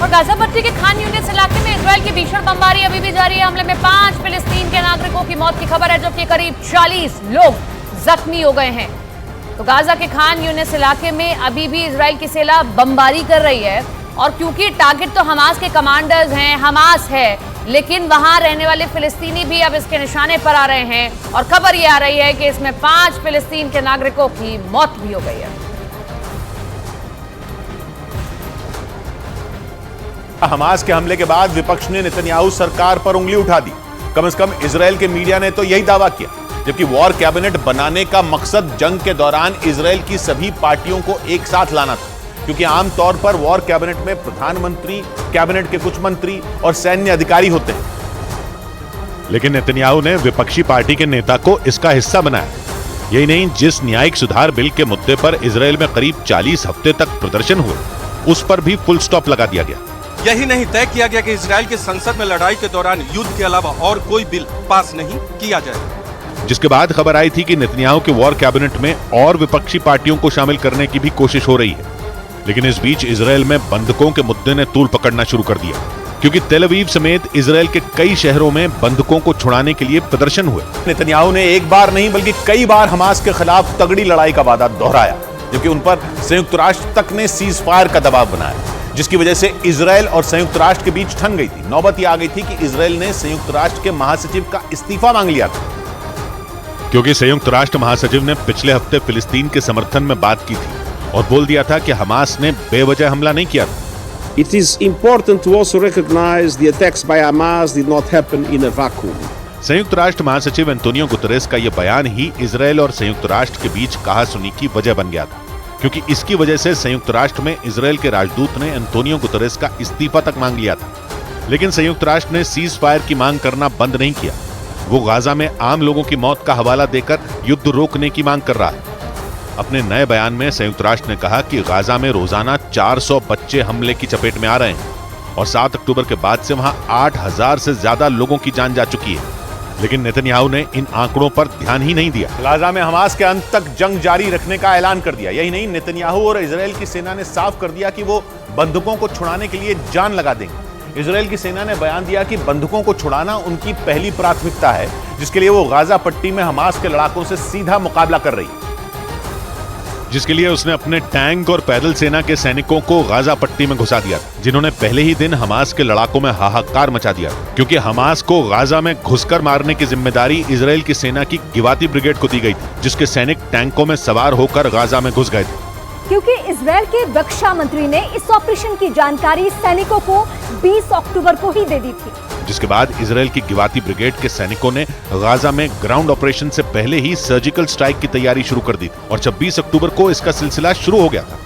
और गाजा पट्टी के खान यूनिस इलाके में इजराइल की भीषण बमबारी अभी भी जारी है। हमले में 5 फिलिस्तीन के नागरिकों की मौत की खबर है, जबकि करीब 40 लोग जख्मी हो गए हैं। तो गाजा के खान यूनिस इलाके में अभी भी इजराइल की सेना बमबारी कर रही है, और क्योंकि टारगेट तो हमास के कमांडर्स हैं, हमास है, लेकिन वहां रहने वाले फिलिस्तीनी भी अब इसके निशाने पर आ रहे हैं। और खबर यह आ रही है कि इसमें 5 फिलिस्तीन के नागरिकों की मौत भी हो गई है। हमास के हमले के बाद विपक्ष ने नेतन्याहू सरकार पर उंगली उठा दी। कम से कम इजराइल के मीडिया ने तो यही दावा किया, जबकि वॉर कैबिनेट बनाने का मकसद जंग के दौरान इजराइल की सभी पार्टियों को एक साथ लाना था, क्योंकि आमतौर पर वॉर कैबिनेट में प्रधानमंत्री, कैबिनेट के कुछ मंत्री और सैन्य अधिकारी होते हैं। लेकिन नेतन्याहू ने विपक्षी पार्टी के नेता को इसका हिस्सा बनाया। यही नहीं, जिस न्यायिक सुधार बिल के मुद्दे पर इजराइल में करीब 40 हफ्ते तक प्रदर्शन हुए, उस पर भी फुल स्टॉप लगा दिया गया। यही नहीं, तय किया गया कि इजराइल के संसद में लड़ाई के दौरान युद्ध के अलावा और कोई बिल पास नहीं किया जाए। जिसके बाद खबर आई थी कि नेतन्याहू के वॉर कैबिनेट में और विपक्षी पार्टियों को शामिल करने की भी कोशिश हो रही है। लेकिन इस बीच इजराइल में बंधकों के मुद्दे ने तूल पकड़ना शुरू कर दिया, क्योंकि तेल अवीव समेत इजराइल के कई शहरों में बंधकों को छुड़ाने के लिए प्रदर्शन हुए। नेतन्याहू ने एक बार नहीं बल्कि कई बार हमास के खिलाफ तगड़ी लड़ाई का वादा दोहराया, जबकि उन पर संयुक्त राष्ट्र तक ने सीज फायर का दबाव बनाया, जिसकी वजह से इजराइल और संयुक्त राष्ट्र के बीच ठन गई थी। नौबत यह आ गई थी कि इजराइल ने संयुक्त राष्ट्र के महासचिव का इस्तीफा मांग लिया था, क्योंकि संयुक्त राष्ट्र महासचिव ने पिछले हफ्ते फिलिस्तीन के समर्थन में बात की थी और बोल दिया था कि हमास ने बेवजह हमला नहीं किया था। It is important to also recognize the attacks by Hamas did not happen in a vacuum. संयुक्त राष्ट्र महासचिव एंटोनियो गुतेरेस का यह बयान ही इजराइल और संयुक्त राष्ट्र के बीच कहासुनी की वजह बन गया था, क्योंकि इसकी वजह से संयुक्त राष्ट्र में इजराइल के राजदूत ने एंटोनियो गुतेरेस का इस्तीफा तक मांग लिया था। लेकिन संयुक्त राष्ट्र ने सीज फायर की मांग करना बंद नहीं किया। वो गाजा में आम लोगों की मौत का हवाला देकर युद्ध रोकने की मांग कर रहा है। अपने नए बयान में संयुक्त राष्ट्र ने कहा कि गाजा में रोजाना 400 बच्चे हमले की चपेट में आ रहे हैं और 7 अक्टूबर के बाद से वहां 8000 से ज्यादा लोगों की जान जा चुकी है। लेकिन नेतन्याहू ने इन आंकड़ों पर ध्यान ही नहीं दिया। गाजा में हमास के अंत तक जंग जारी रखने का ऐलान कर दिया। यही नहीं, नेतन्याहू और इजराइल की सेना ने साफ कर दिया कि वो बंधकों को छुड़ाने के लिए जान लगा देंगे। इजराइल की सेना ने बयान दिया कि बंधकों को छुड़ाना उनकी पहली प्राथमिकता है, जिसके लिए वो गाजा पट्टी में हमास के लड़ाकों से सीधा मुकाबला कर रही है, जिसके लिए उसने अपने टैंक और पैदल सेना के सैनिकों को गाजा पट्टी में घुसा दिया था, जिन्होंने पहले ही दिन हमास के लड़ाकों में हाहाकार मचा दिया, क्योंकि हमास को गाजा में घुसकर मारने की जिम्मेदारी इजराइल की सेना की गिवाती ब्रिगेड को दी गई थी, जिसके सैनिक टैंकों में सवार होकर गाजा में घुस गए थे। क्योंकि इजराइल के रक्षा मंत्री ने इस ऑपरेशन की जानकारी सैनिकों को 20 अक्टूबर को ही दे दी थी, जिसके बाद इजराइल की गिवाती ब्रिगेड के सैनिकों ने गाजा में ग्राउंड ऑपरेशन से पहले ही सर्जिकल स्ट्राइक की तैयारी शुरू कर दी थी और 26 अक्टूबर को इसका सिलसिला शुरू हो गया था।